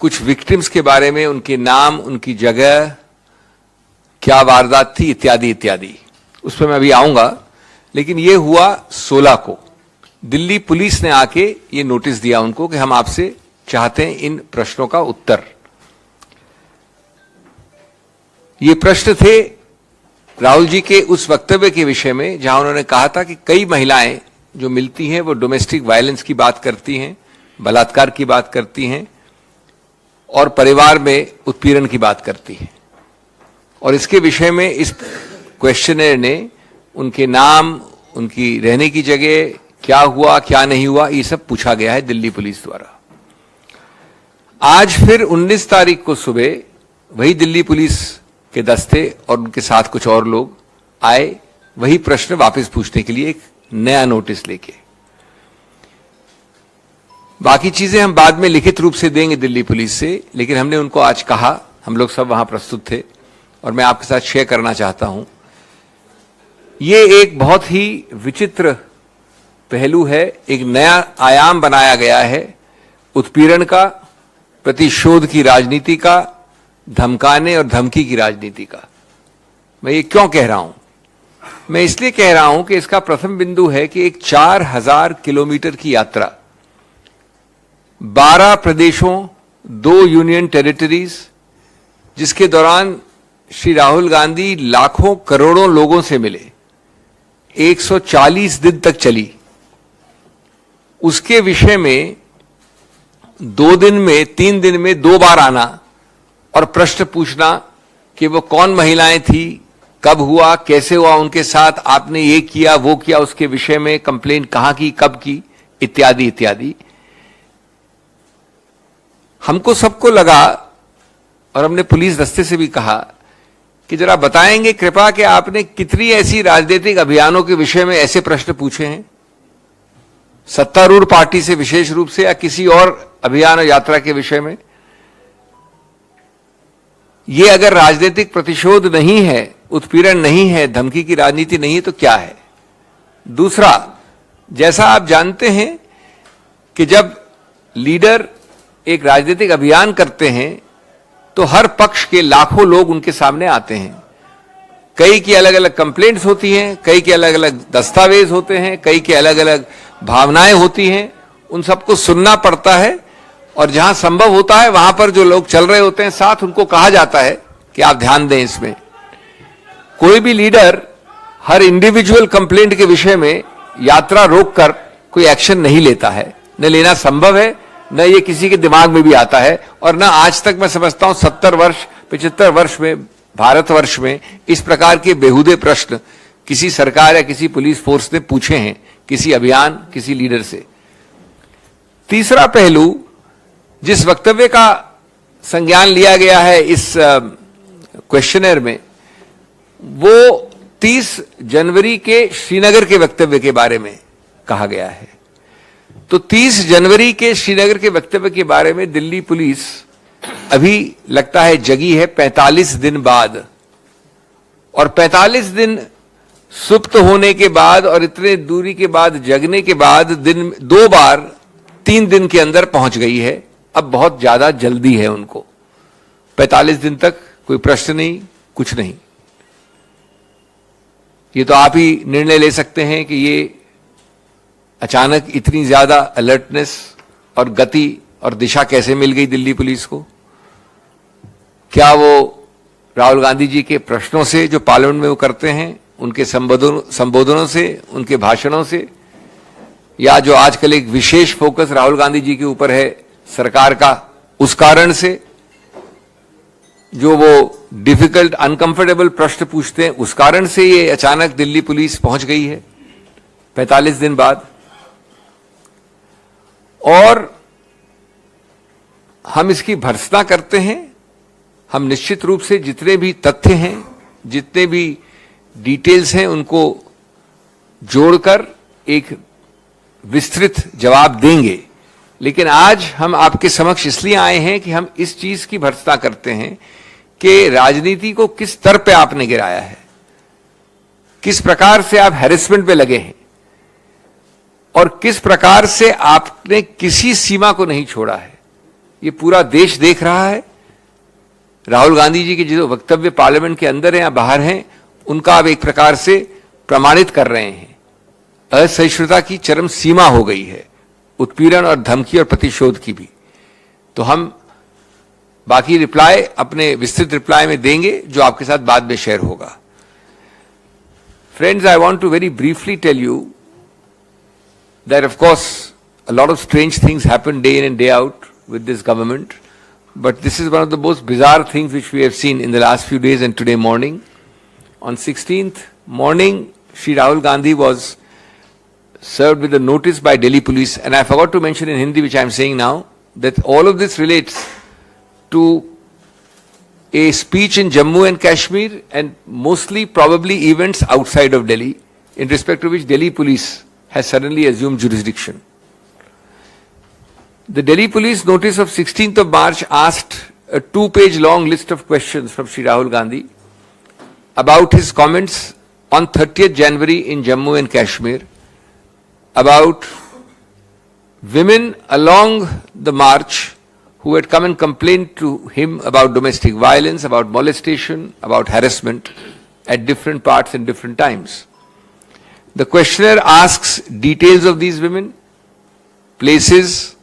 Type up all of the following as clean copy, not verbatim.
कुछ विक्टिम्स के बारे में, उनके नाम, उनकी जगह, क्या वारदात थी, इत्यादि इत्यादि, उस पर मैं अभी आऊंगा। लेकिन ये हुआ 16 को। दिल्ली पुलिस ने आके ये नोटिस दिया उनको कि हम आपसे चाहते हैं इन प्रश्नों का उत्तर। ये प्रश्न थे राहुल जी के उस वक्तव्य के विषय में जहां उन्होंने कहा था कि कई महिलाएं जो मिलती हैं वो डोमेस्टिक वायलेंस की बात करती हैं, बलात्कार की बात करती हैं और परिवार में उत्पीड़न की बात करती हैं। और इसके विषय में इस क्वेश्चनर ने उनके नाम, उनकी रहने की जगह, क्या हुआ क्या नहीं हुआ, ये सब पूछा गया है दिल्ली पुलिस द्वारा। आज फिर 19 तारीख को सुबह वही दिल्ली पुलिस के दस्ते और उनके साथ कुछ और लोग आए वही प्रश्न वापस पूछने के लिए, एक नया नोटिस लेके। बाकी चीजें हम बाद में लिखित रूप से देंगे दिल्ली पुलिस से, लेकिन हमने उनको आज कहा, हम लोग सब वहां प्रस्तुत थे और मैं आपके साथ शेयर करना चाहता हूं। ये एक बहुत ही विचित्र पहलू है, एक नया आयाम बनाया गया है उत्पीड़न का, प्रतिशोध की राजनीति का, धमकाने और धमकी की राजनीति का। मैं ये क्यों कह रहा हूं? मैं इसलिए कह रहा हूं कि इसका प्रथम बिंदु है कि एक 4000 किलोमीटर की यात्रा, 12 प्रदेशों, 2 यूनियन टेरिटरीज, जिसके दौरान श्री राहुल गांधी लाखों करोड़ों लोगों से मिले, 140 दिन तक चली, उसके विषय में 2 दिन में, 3 दिन में 2 बार आना और प्रश्न पूछना कि वो कौन महिलाएं थी, कब हुआ, कैसे हुआ उनके साथ, आपने ये किया वो किया, उसके विषय में कंप्लेंट कहां की, कब की, इत्यादि इत्यादि। हमको सबको लगा और हमने पुलिस दस्ते से भी कहा कि जरा बताएंगे कृपा कि आपने कितनी ऐसी राजनीतिक अभियानों के विषय में ऐसे प्रश्न पूछे हैं, सत्तारूढ़ पार्टी से विशेष रूप से या किसी और अभियान और यात्रा के विषय में। ये अगर राजनीतिक प्रतिशोध नहीं है, उत्पीड़न नहीं है, धमकी की राजनीति नहीं है, तो क्या है? दूसरा, जैसा आप जानते हैं कि जब लीडर एक राजनीतिक अभियान करते हैं तो हर पक्ष के लाखों लोग उनके सामने आते हैं। कई की अलग अलग कंप्लेंट्स होती हैं, कई के अलग अलग दस्तावेज होते हैं, कई के अलग अलग भावनाएं होती हैं, उन सबको सुनना पड़ता है। और जहां संभव होता है वहां पर जो लोग चल रहे होते हैं साथ, उनको कहा जाता है कि आप ध्यान दें इसमें। कोई भी लीडर हर इंडिविजुअल कंप्लेंट के विषय में यात्रा रोककर कोई एक्शन नहीं लेता है, न लेना संभव है, न ये किसी के दिमाग में भी आता है, और न आज तक मैं समझता हूं 70 वर्ष 75 वर्ष में, भारतवर्ष में इस प्रकार के बेहुदे प्रश्न किसी सरकार या किसी पुलिस फोर्स ने पूछे हैं किसी अभियान, किसी लीडर से। तीसरा पहलू, जिस वक्तव्य का संज्ञान लिया गया है इस क्वेश्चनर में, वो 30 जनवरी के श्रीनगर के वक्तव्य के बारे में कहा गया है। तो 30 जनवरी के श्रीनगर के वक्तव्य के बारे में दिल्ली पुलिस अभी लगता है जगी है 45 दिन बाद, और 45 दिन सुप्त होने के बाद और इतने दूरी के बाद, जगने के बाद, दिन 2 बार 3 दिन के अंदर पहुंच गई है। अब बहुत ज्यादा जल्दी है उनको, 45 दिन तक कोई प्रश्न नहीं, कुछ नहीं। ये तो आप ही निर्णय ले सकते हैं कि ये अचानक इतनी ज्यादा अलर्टनेस और गति और दिशा कैसे मिल गई दिल्ली पुलिस को। क्या वो राहुल गांधी जी के प्रश्नों से जो पार्लियामेंट में वो करते हैं, उनके संबोधनों से, उनके भाषणों से, या जो आजकल एक विशेष फोकस राहुल गांधी जी के ऊपर है सरकार का, उस कारण से, जो वो डिफिकल्ट अनकंफर्टेबल प्रश्न पूछते हैं, उस कारण से ये अचानक दिल्ली पुलिस पहुंच गई है 45 दिन बाद। और हम इसकी भर्त्सना करते हैं। हम निश्चित रूप से जितने भी तथ्य हैं, जितने भी डिटेल्स हैं, उनको जोड़कर एक विस्तृत जवाब देंगे। लेकिन आज हम आपके समक्ष इसलिए आए हैं कि हम इस चीज की भर्त्सना करते हैं कि राजनीति को किस स्तर पे आपने गिराया है, किस प्रकार से आप हैरेसमेंट पे लगे हैं और किस प्रकार से आपने किसी सीमा को नहीं छोड़ा है। ये पूरा देश देख रहा है। राहुल गांधी जी के जो वक्तव्य पार्लियामेंट के अंदर हैं या बाहर हैं, उनका आप एक प्रकार से प्रमाणित कर रहे हैं। असहिष्णुता की चरम सीमा हो गई है, उत्पीड़न और धमकी और प्रतिशोध की भी। तो हम बाकी रिप्लाई अपने विस्तृत रिप्लाई में देंगे, जो आपके साथ बाद में शेयर होगा। Friends, I want to very briefly tell you that of course a lot of strange things happen day in and day out with this government, but this is one of the most bizarre things which we have seen in the last few days and today morning. On 16th morning, Shri Rahul Gandhi was served with a notice by Delhi police, and I forgot to mention in Hindi, which I am saying now, that all of this relates to a speech in Jammu and Kashmir and mostly probably events outside of Delhi, in respect to which Delhi police has suddenly assumed jurisdiction. The Delhi police notice of 16th of March asked a 2-page long list of questions from Shri Rahul Gandhi about his comments on 30th January in Jammu and Kashmir, about women along the march who had come and complained to him about domestic violence, about molestation, about harassment at different parts and different times. The questionnaire asks details of these women, places,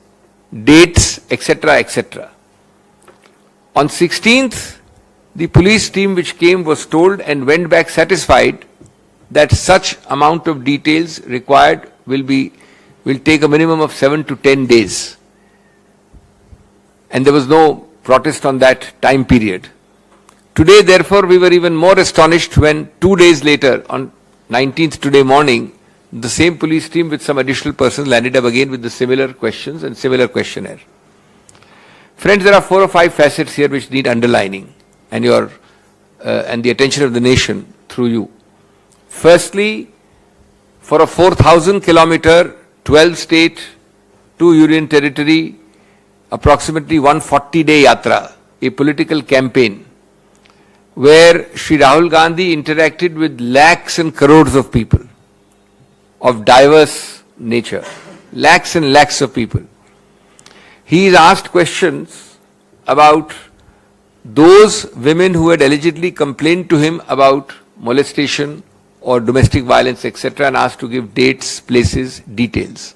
dates, etc., etc. On 16th, the police team which came was told and went back satisfied that such amount of details required will take a minimum of 7 to 10 days. And there was no protest on that time period. Today, therefore, we were even more astonished when 2 days later, on 19th today morning, the same police team with some additional persons landed up again with the similar questions and similar questionnaire. Friends, there are 4 or 5 facets here which need underlining and and the attention of the nation through you. Firstly, for a 4,000 kilometer, 12 state, 2 union territory, approximately 140-day yatra, a political campaign, where Shri Rahul Gandhi interacted with lakhs and crores of people of diverse nature, lakhs and lakhs of people. He is asked questions about those women who had allegedly complained to him about molestation or domestic violence, etc., and asked to give dates, places, details.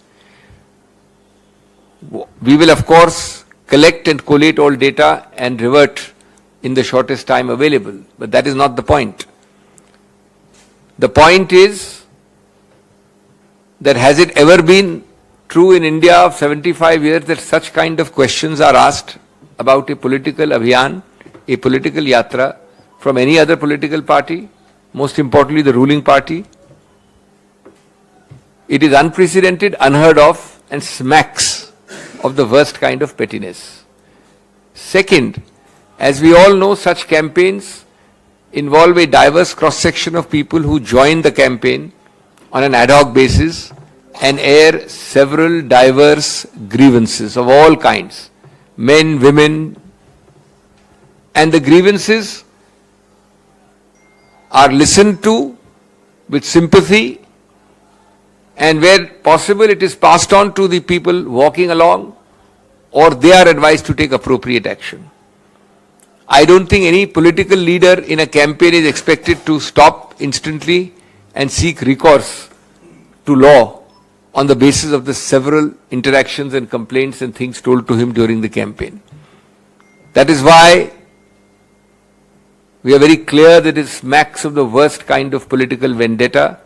We will, of course, collect and collate all data and revert in the shortest time available, but that is not the point. The point is that has it ever been true in India of 75 years that such kind of questions are asked about a political abhiyan, a political yatra from any other political party, most importantly the ruling party? It is unprecedented, unheard of, and smacks of the worst kind of pettiness. Second, as we all know, such campaigns involve a diverse cross-section of people who join the campaign on an ad hoc basis and air several diverse grievances of all kinds, men, women, and the grievances are listened to with sympathy, and where possible it is passed on to the people walking along, or they are advised to take appropriate action. I don't think any political leader in a campaign is expected to stop instantly and seek recourse to law on the basis of the several interactions and complaints and things told to him during the campaign. That is why we are very clear that it smacks of the worst kind of political vendetta,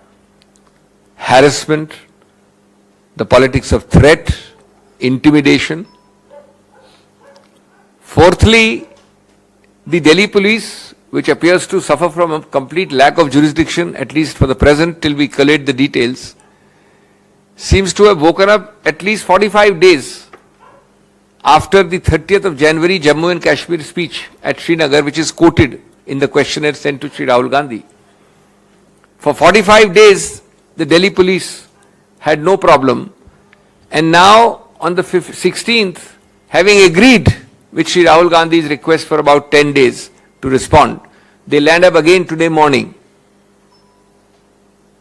harassment, the politics of threat, intimidation. Fourthly, the Delhi police, which appears to suffer from a complete lack of jurisdiction, at least for the present till we collate the details, seems to have woken up at least 45 days after the 30th of January Jammu and Kashmir speech at Srinagar, which is quoted in the questionnaire sent to Shri Rahul Gandhi. For 45 days, the Delhi police had no problem, and now on the 16th, having agreed with Shri Rahul Gandhi's request for about 10 days to respond, they land up again today morning.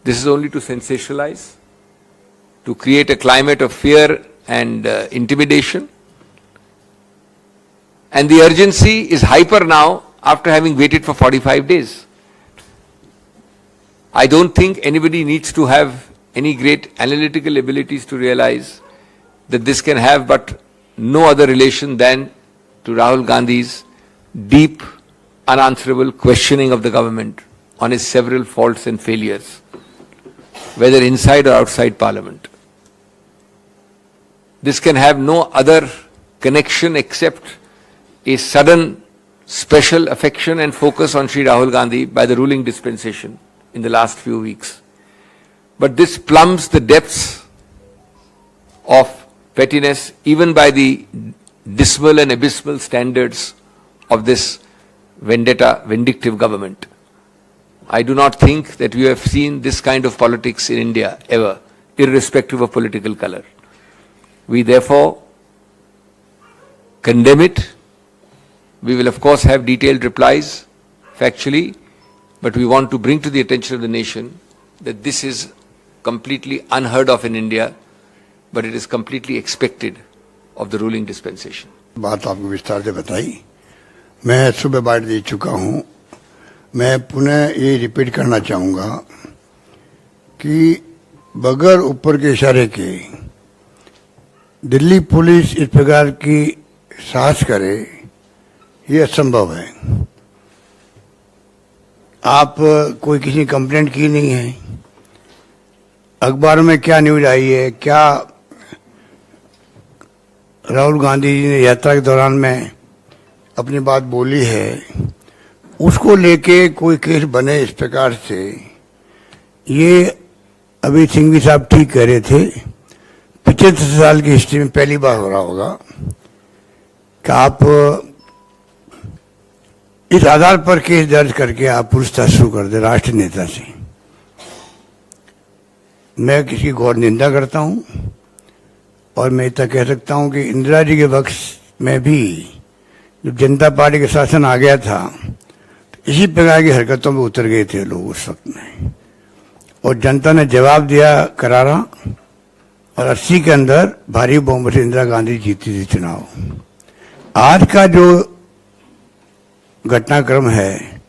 This is only to sensationalize, to create a climate of fear and intimidation. and the urgency is hyper now after having waited for 45 days. I don't think anybody needs to have any great analytical abilities to realize that this can have but no other relation than to Rahul Gandhi's deep, unanswerable questioning of the government on its several faults and failures, whether inside or outside Parliament. This can have no other connection except a sudden special affection and focus on Sri Rahul Gandhi by the ruling dispensation in the last few weeks. But this plumbs the depths of pettiness even by the dismal and abysmal standards of this vindictive government. I do not think that we have seen this kind of politics in India ever, irrespective of political color. We therefore condemn it. We will of course have detailed replies factually, but we want to bring to the attention of the nation that this is completely unheard of in India, but it is completely expected of the ruling dispensation. बात आपको विस्तार से बताई, मैं सुबह bite दे चुका हूं। मैं पुनः ये रिपीट करना चाहूंगा कि बगैर ऊपर के इशारे के दिल्ली पुलिस इस प्रकार की साहस करे, ये असंभव है। आप कोई किसी कंप्लेंट की नहीं है, अखबारों में क्या न्यूज आई है, क्या राहुल गांधी जी ने यात्रा के दौरान में अपनी बात बोली है, उसको लेके कोई केस बने इस प्रकार से, ये अभी सिंघवी साहब ठीक कह रहे थे, 75 साल की हिस्ट्री में पहली बार हो रहा होगा कि आप इस आधार पर केस दर्ज करके आप पूछताछ शुरू कर दे राष्ट्रीय नेता से। मैं किसी घोर निंदा करता हूं और मैं इतना कह सकता हूं कि इंदिरा जी के वक्त में भी जब जनता पार्टी का शासन आ गया था तो इसी प्रकार की हरकतों में उतर गए थे लोग उस वक्त में, और जनता ने जवाब दिया करारा, और 80 के अंदर भारी बहुमत से इंदिरा गांधी जीती थी चुनाव। आज का जो घटनाक्रम है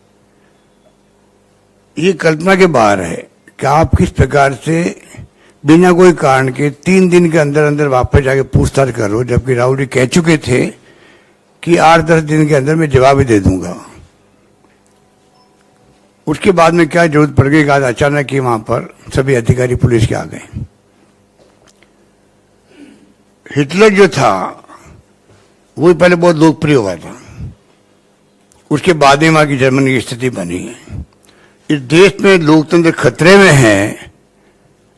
ये कल्पना के बाहर है कि आप किस प्रकार से बिना कोई कारण के 3 दिन के अंदर अंदर वापस जाके पूछताछ करो, जबकि राहुल जी कह चुके थे कि 8-10 दिन के अंदर मैं जवाब ही दे दूंगा। उसके बाद में क्या जरूरत पड़ गई, आज अचानक ही वहां पर सभी अधिकारी पुलिस के आ गए। हिटलर जो था वो पहले बहुत लोकप्रिय हुआ था, उसके बाद में वहां की जर्मनी की स्थिति बनी है। इस देश में लोकतंत्र खतरे में है।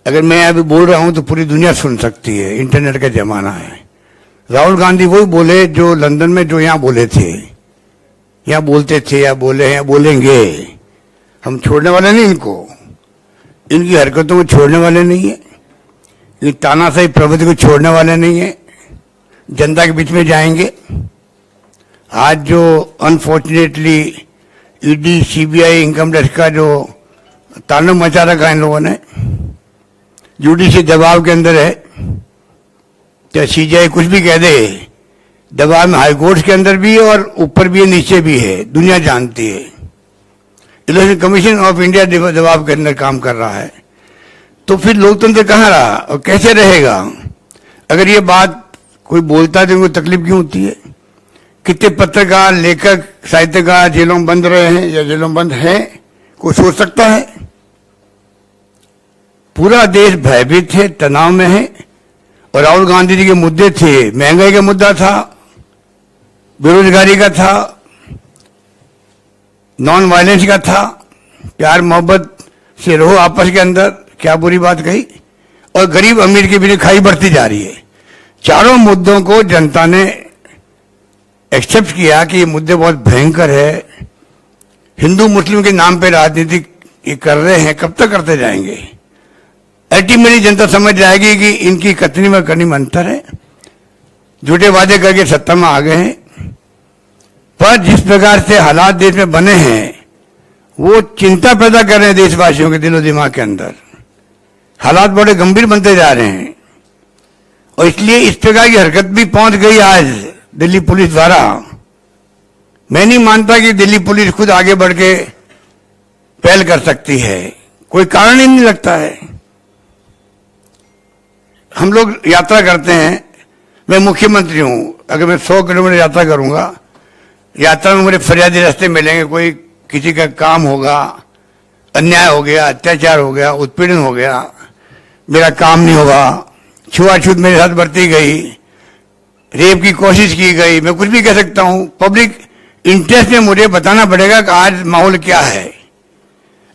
अगर मैं अभी बोल रहा हूं तो पूरी दुनिया सुन सकती है, इंटरनेट का जमाना है। राहुल गांधी वही बोले जो लंदन में जो यहां बोले थे, यहां बोलते थे या बोले हैं या बोलेंगे। हम छोड़ने वाले नहीं इनको, इनकी हरकतों को छोड़ने वाले नहीं है, ये तानाशाही प्रवृत्ति को छोड़ने वाले नहीं है, जनता के बीच में जाएंगे। आज जो unfortunately ED CBI income tax का जो तांडव मचा रखा इन लोगों ने, जुडिशरी दबाव के अंदर है, चाहे सीबीआई कुछ भी कह दे, दबाव में हाईकोर्ट के अंदर भी है और ऊपर भी है नीचे भी है, दुनिया जानती है। इलेक्शन कमीशन ऑफ इंडिया दबाव के अंदर काम कर रहा है। तो फिर लोकतंत्र कहाँ रहा और कैसे रहेगा? अगर ये बात कोई बोलता है तो उनको तकलीफ क्यों होती है? कितने पत्रकार, लेखक, साहित्यकार जेलों में बंद रहे हैं या जेलों में बंद हैं, कोई सोच सकता है? पूरा देश भयभीत है, तनाव में है। और राहुल गांधी जी के मुद्दे थे, महंगाई का मुद्दा था, बेरोजगारी का था, नॉन वायलेंस का था, प्यार मोहब्बत से रहो आपस के अंदर, क्या बुरी बात कही। और गरीब अमीर के बीच खाई बढ़ती जा रही है। चारों मुद्दों को जनता ने एक्सेप्ट किया कि ये मुद्दे बहुत भयंकर है, हिंदू मुस्लिम के नाम पे राजनीति ये कर रहे हैं, कब तक करते जाएंगे? अल्टीमेटली जनता समझ जाएगी कि इनकी कथनी में करनी में अंतर है, झूठे वादे करके सत्ता में आ गए हैं। पर जिस प्रकार से हालात देश में बने हैं वो चिंता पैदा कर रहे हैं देशवासियों के दिलो दिमाग के अंदर। हालात बड़े गंभीर बनते जा रहे हैं और इसलिए इस प्रकार की हरकत भी पहुंच गई आज दिल्ली पुलिस द्वारा मैं नहीं मानता कि दिल्ली पुलिस खुद आगे बढ़ के पहल कर सकती है, कोई कारण ही नहीं लगता है। हम लोग यात्रा करते हैं, मैं मुख्यमंत्री हूं, अगर मैं 100 किलोमीटर यात्रा करूंगा, यात्रा में मुझे फरियादी रास्ते मिलेंगे, कोई किसी का काम होगा, अन्याय हो गया, अत्याचार हो गया, उत्पीड़न हो गया, मेरा काम नहीं होगा, छुआछूत मेरे साथ बरती गई, रेप की कोशिश की गई, मैं कुछ भी कह सकता हूं। पब्लिक इंटरेस्ट में मुझे बताना पड़ेगा कि आज माहौल क्या है।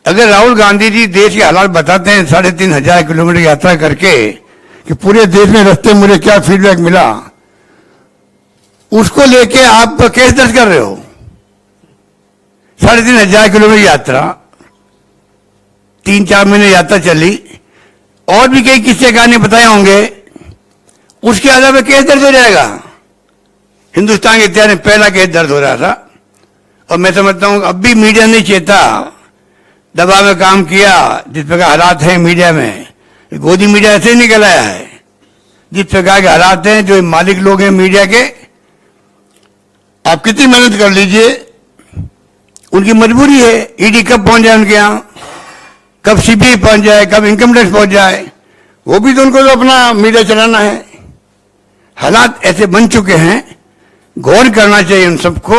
अगर राहुल गांधी जी देश के हालात बताते हैं 3,500 किलोमीटर यात्रा करके कि पूरे देश में रास्ते मुझे क्या फीडबैक मिला, उसको लेके आप केस दर्ज कर रहे हो। 3,500 किलोमीटर यात्रा, 3-4 महीने यात्रा चली, और भी कई किस्से कहानी बताए होंगे, उसके आधार पर केस दर्ज हो जाएगा। हिंदुस्तान के इतिहास में पहला केस दर्ज हो रहा था, और मैं समझता हूं अब भी मीडिया नहीं चेता, दबाव में काम किया। जिस प्रकार हालात हैं मीडिया में, गोदी मीडिया ऐसे निकल आया है। जिस प्रकार के हालात हैं, जो मालिक लोग हैं मीडिया के, आप कितनी मेहनत कर लीजिए, उनकी मजबूरी है। ईडी कब पहुंच जाए उनके यहां, कब सीबीआई पहुंच जाए, कब इनकम टैक्स पहुंच जाए, वो भी तो उनको तो अपना मीडिया चलाना है। हालात ऐसे बन चुके हैं, गौर करना चाहिए उन सबको।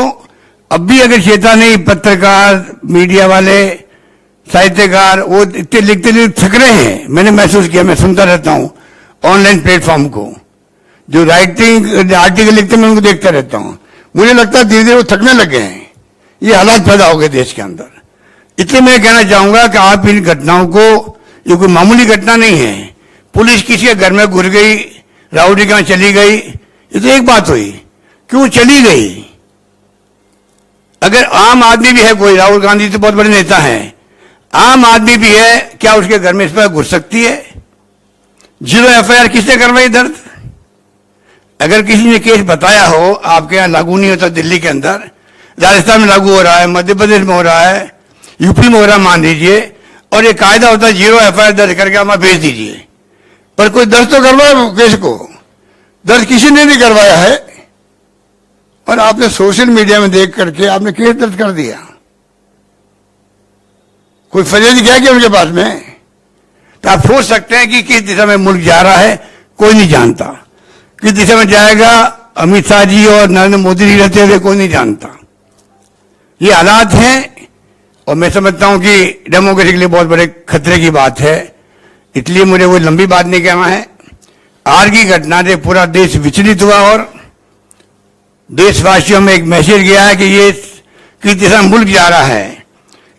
अब भी अगर चेता नहीं, पत्रकार, मीडिया वाले, साहित्यकार, वो इतने लिखते थक रहे हैं। मैंने महसूस किया, मैं सुनता रहता हूं ऑनलाइन प्लेटफॉर्म को, जो राइटिंग आर्टिकल लिखते मैं उनको देखता रहता हूं। मुझे लगता है धीरे धीरे वो थकने लगे हैं। ये हालात पैदा हो गए देश के अंदर। इसलिए मैं कहना चाहूंगा कि आप इन घटनाओं को, ये कोई मामूली घटना नहीं है। पुलिस किसी के घर में घुस गई, राहुल जी कहां चली गई, ये तो एक बात हुई, क्यों चली गई। अगर आम आदमी भी है कोई, राहुल गांधी तो बहुत बड़े नेता हैं, आम आदमी भी है, क्या उसके घर में इस पर घुस सकती है? 0 एफआईआर किसने करवाई दर्ज? अगर किसी ने केस बताया हो, आपके यहां लागू नहीं होता दिल्ली के अंदर, राजस्थान में लागू हो रहा है, मध्य प्रदेश में हो रहा है, यूपी में हो रहा है, मान लीजिए, और ये कायदा होता है 0 एफआईआर दर्ज करके हमें भेज दीजिए। पर कोई दर्ज तो करवाए केस को, दर्ज किसी ने नहीं करवाया है, और आपने सोशल मीडिया में देख करके आपने केस दर्ज कर दिया। कोई फरियादी क्या उनके पास में? तो आप सोच सकते हैं कि किस दिशा में मुल्क जा रहा है, कोई नहीं जानता। किस दिशा में जाएगा, अमित शाह जी और नरेंद्र मोदी जी रहते हुए कोई नहीं जानता। ये हालात हैं, और मैं समझता हूं कि डेमोक्रेसी के लिए बहुत बड़े खतरे की बात है। इसलिए मुझे वो लंबी बात नहीं कहना है। आज की घटना से पूरा देश विचलित हुआ, और देशवासियों में एक मैसेज गया है कि ये किस दिशा में मुल्क जा रहा है।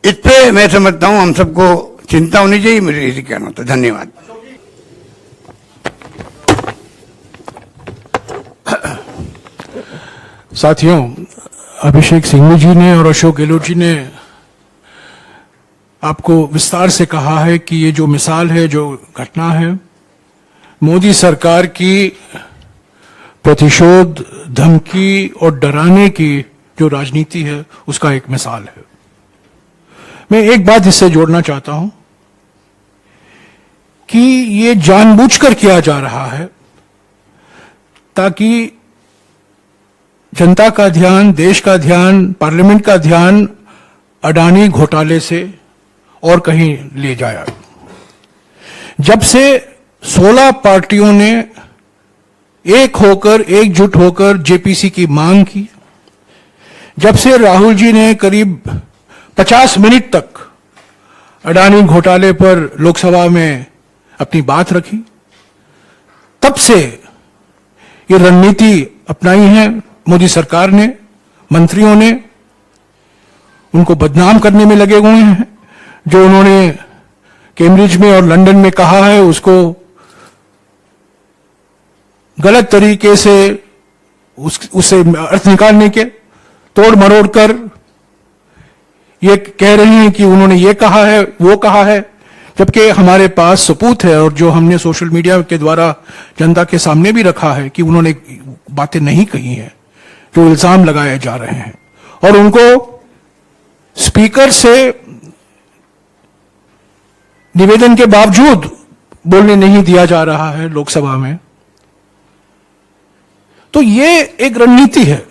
इस पे मैं समझता हूं हम सबको चिंता होनी चाहिए। मुझे इसी कहना था। धन्यवाद। साथियों, अभिषेक सिंघवी जी ने और अशोक गहलोत जी ने आपको विस्तार से कहा है कि ये जो मिसाल है, जो घटना है, मोदी सरकार की प्रतिशोध, धमकी और डराने की जो राजनीति है, उसका एक मिसाल है। मैं एक बात इससे जोड़ना चाहता हूं कि ये जानबूझकर किया जा रहा है ताकि जनता का ध्यान, देश का ध्यान, पार्लियामेंट का ध्यान अडानी घोटाले से और कहीं ले जाया। जब से 16 पार्टियों ने एक होकर, एकजुट होकर जेपीसी की मांग की, जब से राहुल जी ने करीब 50 मिनट तक अडानी घोटाले पर लोकसभा में अपनी बात रखी, तब से ये रणनीति अपनाई है मोदी सरकार ने, मंत्रियों ने। उनको बदनाम करने में लगे हुए हैं। जो उन्होंने कैम्ब्रिज में और लंदन में कहा है, उसको गलत तरीके से उससे अर्थ निकालने के, तोड़ मरोड़ कर ये कह रहे हैं कि उन्होंने ये कहा है, वो कहा है, जबकि हमारे पास सबूत है, और जो हमने सोशल मीडिया के द्वारा जनता के सामने भी रखा है कि उन्होंने बातें नहीं कही हैं, जो इल्जाम लगाए जा रहे हैं। और उनको स्पीकर से निवेदन के बावजूद बोलने नहीं दिया जा रहा है लोकसभा में। तो ये एक रणनीति है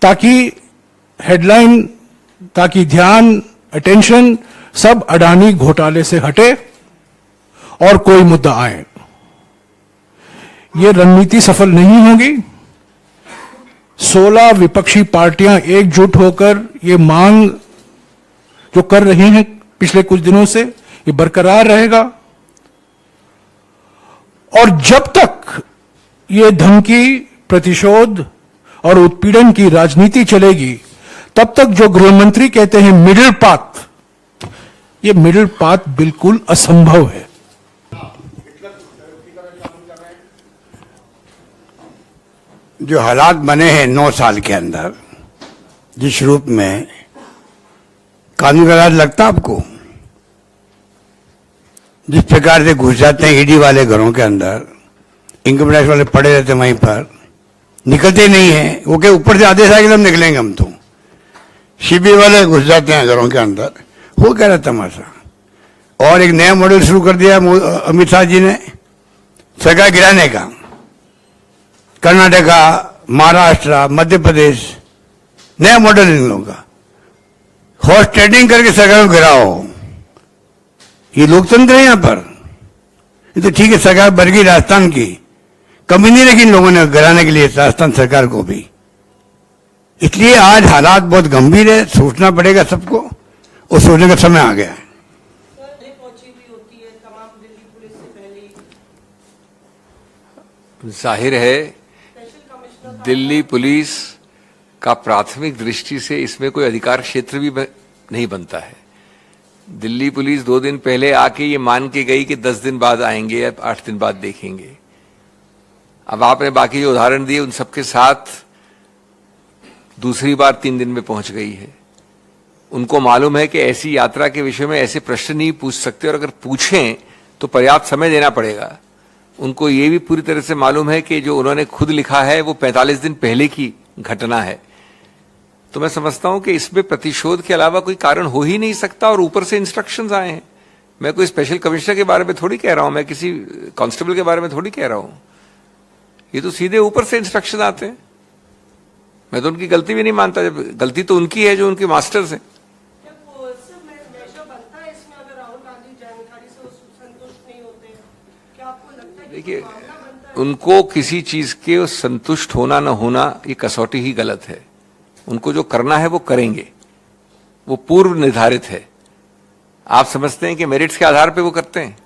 ताकि हेडलाइन, ताकि ध्यान, अटेंशन सब अडानी घोटाले से हटे और कोई मुद्दा आए। ये रणनीति सफल नहीं होगी। 16 विपक्षी पार्टियां एकजुट होकर ये मांग जो कर रही हैं पिछले कुछ दिनों से, ये बरकरार रहेगा। और जब तक ये धमकी, प्रतिशोध और उत्पीड़न की राजनीति चलेगी, तब तक जो गृहमंत्री कहते हैं मिडिल पाथ, ये मिडिल पाथ बिल्कुल असंभव है। जो हालात बने हैं 9 साल के अंदर, जिस रूप में कानून का राज लगता आपको, जिस प्रकार से घुस जाते हैं ईडी वाले घरों के अंदर, इनकम टैक्स वाले पड़े रहते हैं वहीं पर, निकलते नहीं है। वो के ऊपर से आदेश आएगा तब निकलेंगे हम तो। सीबीआई वाले घुस जाते हैं घरों के अंदर, हो क्या रहा तमाशा। और एक नया मॉडल शुरू कर दिया अमित शाह जी ने सरकार गिराने का। कर्नाटका, महाराष्ट्र, मध्य प्रदेश, नया मॉडल इन लोगों का, हॉर्स ट्रेडिंग करके सरकार को गिराओ। ये लोकतंत्र है यहां पर। ये तो ठीक है, सरकार बढ़ गई राजस्थान की, कमी नहीं रखी इन लोगों ने गिराने के लिए राजस्थान सरकार को भी। इसलिए आज हालात बहुत गंभीर है, सोचना पड़ेगा सबको, और सोचने का समय आ गया है। जाहिर है दिल्ली पुलिस का प्राथमिक दृष्टि से इसमें कोई अधिकार क्षेत्र भी नहीं बनता है। दिल्ली पुलिस 2 दिन पहले आके ये मान के गई कि 10 दिन बाद आएंगे या 8 दिन बाद देखेंगे। अब आपने बाकी जो उदाहरण दिए उन सबके साथ दूसरी बार 3 दिन में पहुंच गई है। उनको मालूम है कि ऐसी यात्रा के विषय में ऐसे प्रश्न नहीं पूछ सकते, और अगर पूछें तो पर्याप्त समय देना पड़ेगा। उनको ये भी पूरी तरह से मालूम है कि जो उन्होंने खुद लिखा है वो 45 दिन पहले की घटना है। तो मैं समझता हूं कि इसमें प्रतिशोध के अलावा कोई कारण हो ही नहीं सकता, और ऊपर से इंस्ट्रक्शंस आए हैं। मैं कोई स्पेशल कमिश्नर के बारे में थोड़ी कह रहा हूं, मैं किसी कांस्टेबल के बारे में थोड़ी कह रहा हूं। ये तो सीधे ऊपर से इंस्ट्रक्शन आते हैं। मैं तो उनकी गलती भी नहीं मानता, जब गलती तो उनकी है जो उनके मास्टर्स हैं। देखिए, उनको किसी चीज के संतुष्ट होना न होना ये कसौटी ही गलत है। उनको जो करना है वो करेंगे, वो पूर्व निर्धारित है। आप समझते हैं कि मेरिट्स के आधार पे वो करते हैं,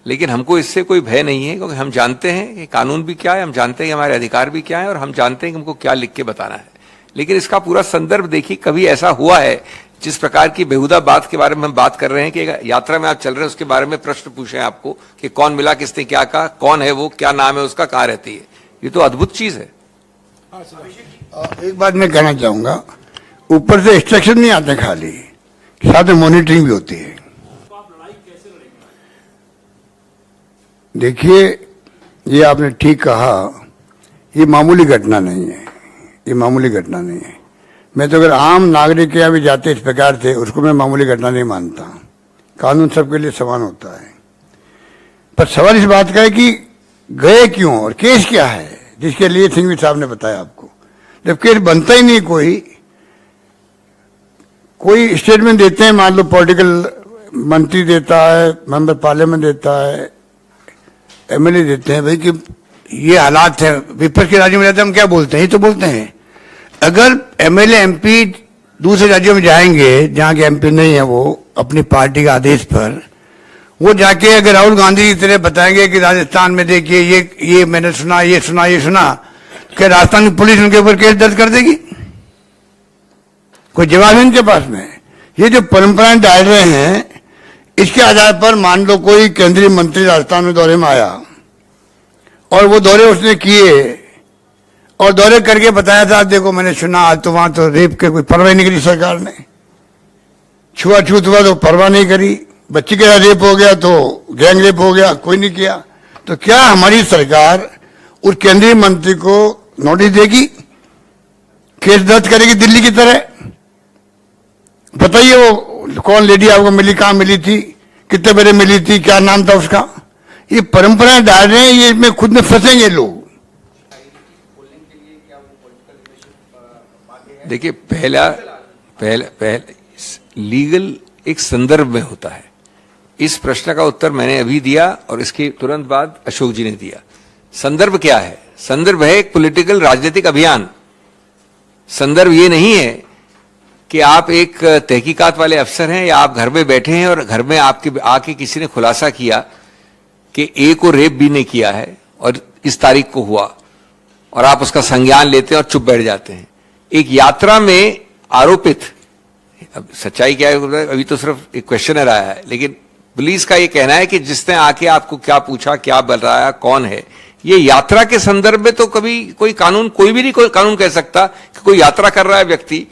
लेकिन हमको इससे कोई भय नहीं है, क्योंकि हम जानते हैं कि कानून भी क्या है, हम जानते हैं कि हमारे अधिकार भी क्या है, और हम जानते हैं कि हमको क्या लिख के बताना है। लेकिन इसका पूरा संदर्भ देखिए, कभी ऐसा हुआ है जिस प्रकार की बेहुदा बात के बारे में हम बात कर रहे हैं कि यात्रा में आप चल रहे हैं उसके बारे में प्रश्न पूछे आपको कि कौन मिला, किसने क्या कहा, कौन है वो, क्या नाम है उसका, कहां रहती है। ये तो अद्भुत चीज है। एक बात मैं कहना चाहूंगा, ऊपर से इंस्ट्रक्शन नहीं आते खाली, साथ में मॉनिटरिंग भी होती है। देखिए, ये आपने ठीक कहा, ये मामूली घटना नहीं है, ये मामूली घटना नहीं है। मैं तो अगर आम नागरिक के यहाँ भी जाते इस प्रकार से, उसको मैं मामूली घटना नहीं मानता। कानून सबके लिए समान होता है। पर सवाल इस बात का है कि गए क्यों और केस क्या है, जिसके लिए सिंघवी साहब ने बताया आपको। जब केस बनता ही नहीं, कोई स्टेटमेंट देते हैं, मान लो पॉलिटिकल मंत्री देता है, मेंबर पार्लियामेंट देता है, एमएलए देते हैं, भाई कि ये हालात है, विपक्ष के राज्यों में रहते हैं, हम क्या बोलते हैं, ये तो बोलते हैं। अगर एमएलए एमपी दूसरे राज्यों में जाएंगे जहां के एमपी नहीं है, वो अपनी पार्टी के आदेश पर वो जाके अगर राहुल गांधी की तरह बताएंगे कि राजस्थान में देखिए ये मैंने सुना, ये सुना, ये सुना, क्या राजस्थान की पुलिस उनके ऊपर केस दर्ज कर देगी? कोई जवाब है इनके पास में। ये जो परंपराएं डाल रहे हैं, इसके आधार पर मान लो कोई केंद्रीय मंत्री राजस्थान में दौरे में आया और वो दौरे उसने किए और दौरे करके बताया था, देखो मैंने सुना आज तो वहां तो रेप के कोई परवाह नहीं करी सरकार ने, छुआछूत हुआ तो परवाह नहीं करी, बच्ची के साथ रेप हो गया तो गैंग रेप हो गया, कोई नहीं किया। तो क्या हमारी सरकार उस केंद्रीय मंत्री को नोटिस देगी, केस दर्ज करेगी दिल्ली की तरह? बताइए वो कौन लेडी आपको मिली, कहां मिली थी, कितने बजे मिली थी, क्या नाम था उसका? ये परंपराएं डाल रहे हैं, ये इसमें खुद में फंसेंगे लोग। देखिए पहला लीगल एक संदर्भ में होता है। इस प्रश्न का उत्तर मैंने अभी दिया और इसके तुरंत बाद अशोक जी ने दिया। संदर्भ क्या है? संदर्भ है एक पॉलिटिकल राजनीतिक अभियान। संदर्भ ये नहीं है कि आप एक तहकीकात वाले अफसर हैं या आप घर में बैठे हैं और घर में आपके आके किसी ने खुलासा किया कि ए को रेप बी ने किया है और इस तारीख को हुआ और आप उसका संज्ञान लेते हैं और चुप बैठ जाते हैं। एक यात्रा में आरोपित, अब सच्चाई क्या है अभी तो सिर्फ एक क्वेश्चनर आया है, लेकिन पुलिस का ये कहना है कि जिसने आके आपको क्या पूछा, क्या बताया, कौन है, ये यात्रा के संदर्भ में तो कभी कोई कानून, कोई भी नहीं कोई कानून कह सकता कि कोई यात्रा कर रहा है व्यक्ति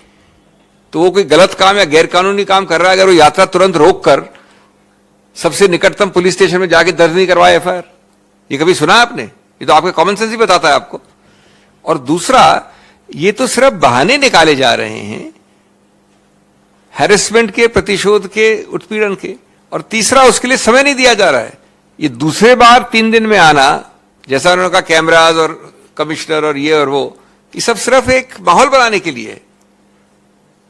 तो वो कोई गलत काम या गैर कानूनी काम कर रहा है अगर वो यात्रा तुरंत रोक कर सबसे निकटतम पुलिस स्टेशन में जाके दर्ज नहीं करवाए एफआईआर। ये कभी सुना आपने? ये तो आपका कॉमन सेंस ही बताता है आपको। और दूसरा, ये तो सिर्फ बहाने निकाले जा रहे हैं हैरेसमेंट के, प्रतिशोध के, उत्पीड़न के, और तीसरा उसके लिए समय नहीं दिया जा रहा है। ये दूसरे बार 3 दिन में आना, जैसा उन्होंने कहा कैमराज और कमिश्नर और ये और वो, ये सब सिर्फ एक माहौल बनाने के लिए है।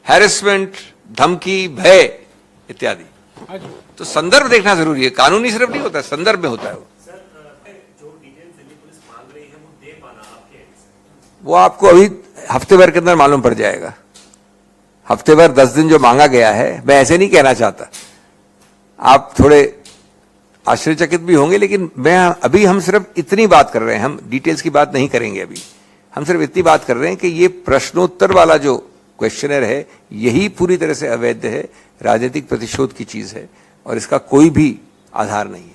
हैरेसमेंट, धमकी, भय इत्यादि। तो संदर्भ देखना जरूरी है, कानूनी सिर्फ नहीं होता, संदर्भ में होता है वो। वो आपको अभी हफ्ते भर के अंदर मालूम पड़ जाएगा। हफ्ते भर 10 दिन जो मांगा गया है, मैं ऐसे नहीं कहना चाहता, आप थोड़े आश्चर्यचकित भी होंगे, लेकिन अभी हम सिर्फ इतनी बात कर रहे हैं, हम डिटेल्स की बात नहीं करेंगे अभी। हम सिर्फ इतनी बात कर रहे हैं कि ये प्रश्नोत्तर वाला जो क्वेश्चनर है यही पूरी तरह से अवैध है, राजनीतिक प्रतिशोध की चीज है और इसका कोई भी आधार नहीं है।